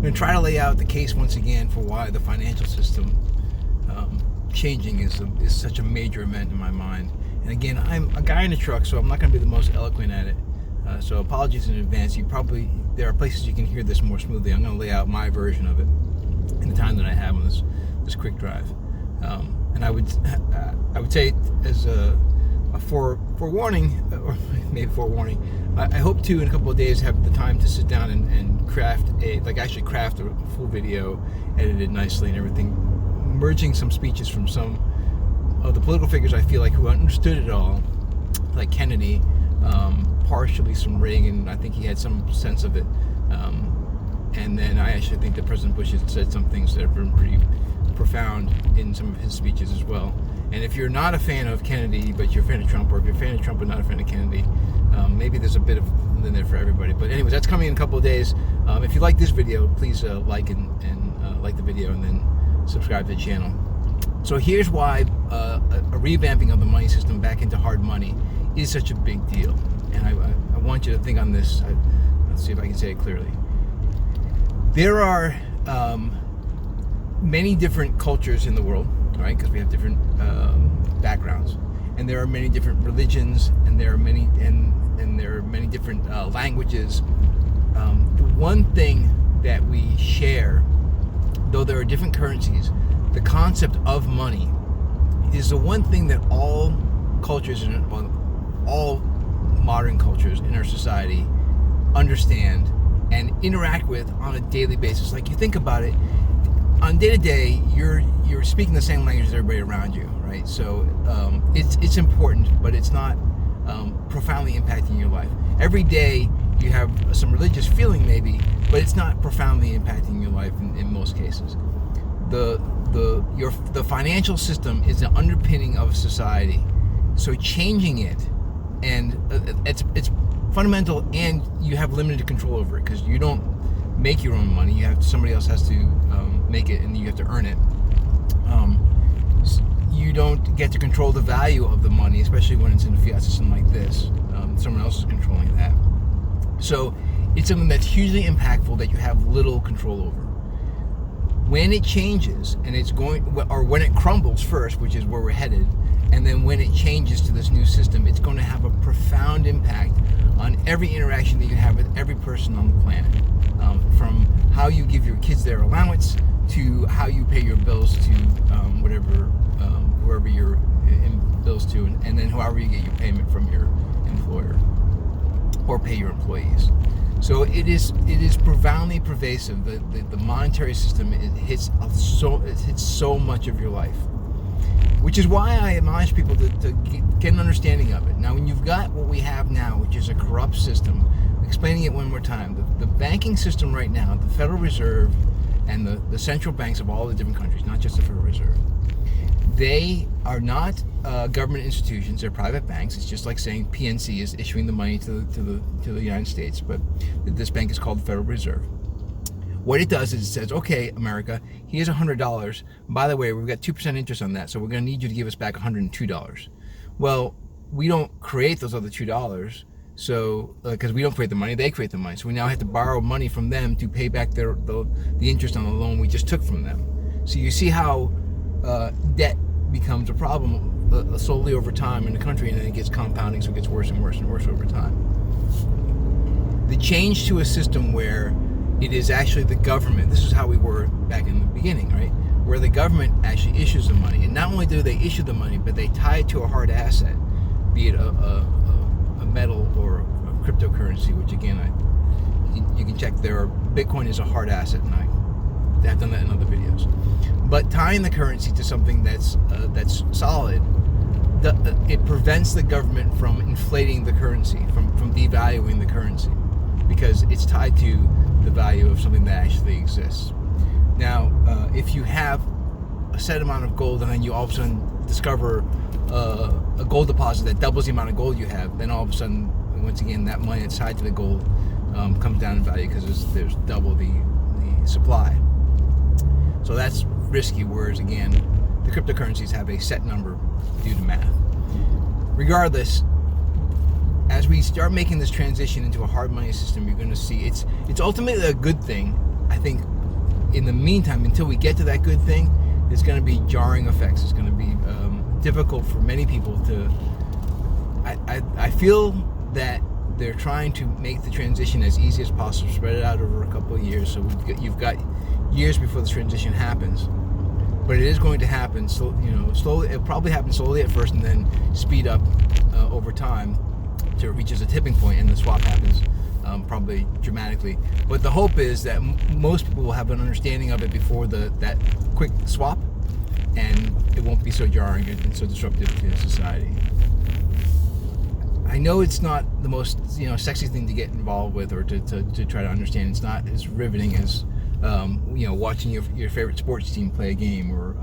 going to try to lay out the case once again for why the financial system changing is such a major event in my mind. And again, I'm a guy in a truck, so I'm not going to be the most eloquent at it. So apologies in advance. There are places you can hear this more smoothly. I'm going to lay out my version of it in the time that I have on this quick drive. And I would say as a forewarning, or maybe forewarning, I hope to in a couple of days have the time to sit down and craft a full video, edited nicely and everything, merging some speeches from some of the political figures I feel like who understood it all, like Kennedy, partially some Reagan. I think he had some sense of it, and then I actually think that President Bush has said some things that have been pretty profound in some of his speeches as well. And if you're not a fan of Kennedy but you're a fan of Trump, or if you're a fan of Trump but not a fan of Kennedy, maybe there's a bit of in there for everybody. But anyways, that's coming in a couple of days. If you like this video, please like and like the video, and then subscribe to the channel. So here's why a revamping of the money system back into hard money is such a big deal. And I want you to think on this. Let's see if I can say it clearly. There are many different cultures in the world, right? Because we have different backgrounds, and there are many different religions, and there are many different languages. The one thing that we share, though there are different currencies, the concept of money is the one thing that all cultures and all modern cultures in our society understand and interact with on a daily basis. Like, you think about it, on day to day, you're speaking the same language as everybody around you, right? So it's important, but it's not profoundly impacting your life. Every day you have some religious feeling maybe, but it's not profoundly impacting your life in most cases. The financial system is the underpinning of society. So changing it, and it's fundamental, and you have limited control over it because you don't make your own money. Somebody else has to make it, and you have to earn it. You don't get to control the value of the money, especially when it's in a fiat system like this. Someone else is controlling that. So it's something that's hugely impactful that you have little control over. When it changes, and when it crumbles first, which is where we're headed, and then when it changes to this new system, it's going to have a profound impact on every interaction that you have with every person on the planet. From how you give your kids their allowance, to how you pay your bills to whoever you're in bills to, and then however you get your payment from your employer or pay your employees. So it is profoundly pervasive. The monetary system hits so much of your life, which is why I admonish people to get an understanding of it. Now, when you've got what we have now, which is a corrupt system, explaining it one more time, the banking system right now, the Federal Reserve and the central banks of all the different countries, not just the Federal Reserve, they are not government institutions. They're private banks. It's just like saying PNC is issuing the money to the United States, but this bank is called the Federal Reserve. What it does is it says, okay, America, here's $100. By the way, we've got 2% interest on that, so we're going to need you to give us back $102. Well, we don't create those other $2, so because we don't create the money, they create the money. So we now have to borrow money from them to pay back the interest on the loan we just took from them. So you see how debt becomes a problem slowly over time in the country, and then it gets compounding, so it gets worse and worse and worse over time. The change to a system where it is actually the government, this is how we were back in the beginning, right? Where the government actually issues the money, and not only do they issue the money, but they tie it to a hard asset, be it a metal or a cryptocurrency, which again, you can check there. Bitcoin is a hard asset, and I've done that in other videos. But tying the currency to something that's solid, it prevents the government from inflating the currency, from devaluing the currency, because it's tied to the value of something that actually exists. Now, if you have a set amount of gold and then you all of a sudden discover a gold deposit that doubles the amount of gold you have, then all of a sudden, once again, that money that's tied to the gold comes down in value because there's double the supply. So that's risky, whereas again, the cryptocurrencies have a set number due to math. Regardless, as we start making this transition into a hard money system, you're going to see it's ultimately a good thing, I think, in the meantime, until we get to that good thing, there's going to be jarring effects. It's going to be difficult for many people to. I feel that they're trying to make the transition as easy as possible, spread it out over a couple of years. So you've got years before the transition happens, but it is going to happen. So slowly. It'll probably happen slowly at first, and then speed up over time till it reaches a tipping point, and the swap happens probably dramatically. But the hope is that most people will have an understanding of it before that quick swap, and it won't be so jarring and so disruptive to society. I know it's not the most sexy thing to get involved with or to try to understand. It's not as riveting as watching your favorite sports team play a game, or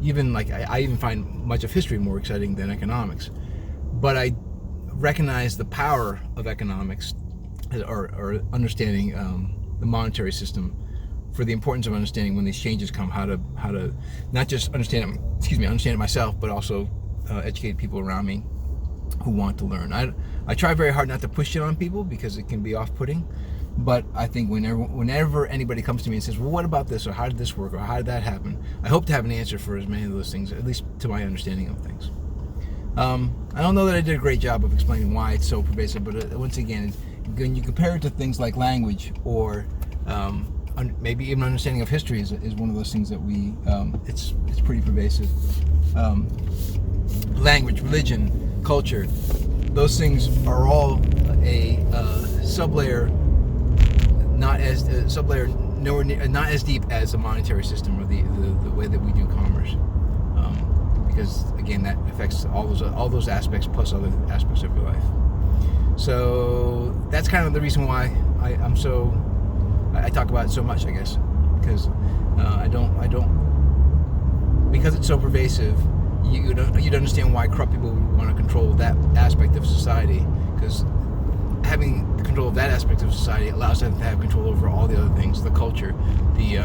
even like I even find much of history more exciting than economics. But I recognize the power of economics or understanding the monetary system, for the importance of understanding when these changes come, how to not just understand it myself, but also educate people around me who want to learn. I try very hard not to push it on people because it can be off-putting, but I think whenever anybody comes to me and says, well, what about this, or how did this work, or how did that happen, I hope to have an answer for as many of those things, at least to my understanding of things. I don't know that I did a great job of explaining why it's so pervasive, but once again, when you compare it to things like language, or maybe even understanding of history is one of those things that it's pretty pervasive. Language, religion, culture, those things are all a sublayer, not nowhere near, not as deep as the monetary system or the way that we do commerce, because again, that affects all those aspects plus other aspects of your life. So that's kind of the reason why I talk about it so much, I guess, because because it's so pervasive. You'd understand why corrupt people would want to control that aspect of society, because having control of that aspect of society allows them to have control over all the other things, the culture, the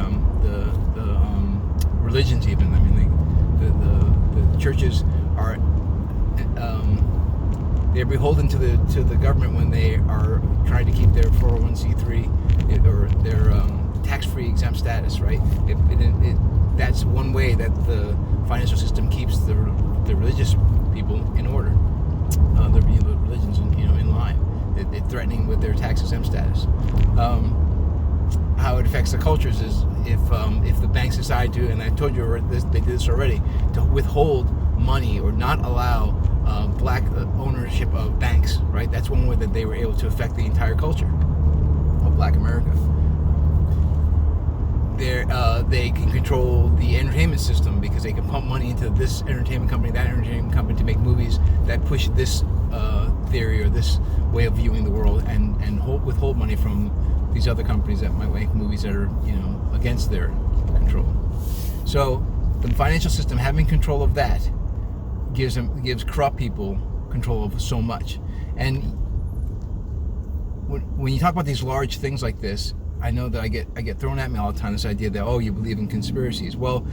religions even. I mean, the churches are they're beholden to the government when they are trying to keep their 401c3 or their tax-free exempt status, right? That's one way that the financial system keeps the religious people in order, the religions in line. It threatening with their tax exempt status. How it affects the cultures is if the banks decide to, and I told you they did this already, to withhold money or not allow black ownership of banks, right? That's one way that they were able to affect the entire culture of Black America. They can control the entertainment system because they can pump money into this entertainment company, that entertainment company, to make movies that push this theory or this way of viewing the world, and withhold money from these other companies that might make movies that are against their control. So the financial system having control of that gives corrupt people control of so much. And when you talk about these large things like this, I know that I get thrown at me all the time, this idea that, oh, you believe in conspiracies. Well,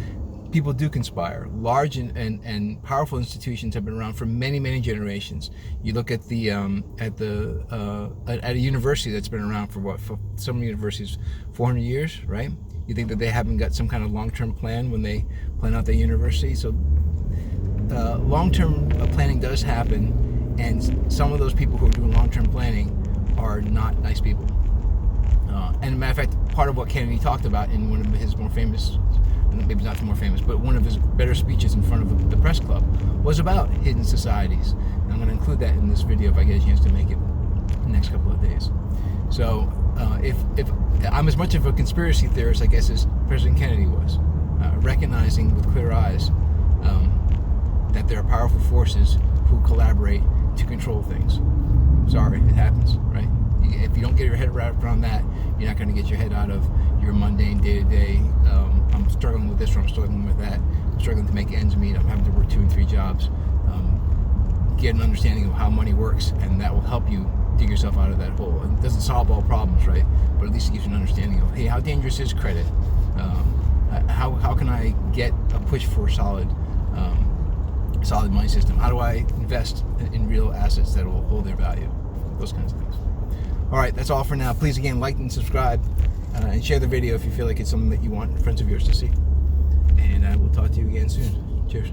people do conspire. Large and powerful institutions have been around for many, many generations. You look at at a university that's been around for some universities 400 years, right? You think that they haven't got some kind of long-term plan when they plan out their university? So long-term planning does happen, and some of those people who are doing long-term planning are not nice people. And as a matter of fact, part of what Kennedy talked about in one of his more famous, maybe not the more famous, but one of his better speeches in front of the press club was about hidden societies. And I'm going to include that in this video if I get a chance to make it in the next couple of days. So if I'm as much of a conspiracy theorist, I guess, as President Kennedy was, recognizing with clear eyes that there are powerful forces who collaborate to control things. Sorry, it happens, right? If you don't get your head wrapped around that, you're not going to get your head out of your mundane day-to-day, I'm struggling with this or I'm struggling with that, I'm struggling to make ends meet, I'm having to work 2 and 3 jobs. Get an understanding of how money works, and that will help you dig yourself out of that hole. It doesn't solve all problems, right? But at least it gives you an understanding of, hey, how dangerous is credit? How can I get a push for solid money system? How do I invest in real assets that will hold their value? Those kinds of things. All right, that's all for now. Please, again, like and subscribe and share the video if you feel like it's something that you want friends of yours to see. And we'll talk to you again soon. Cheers.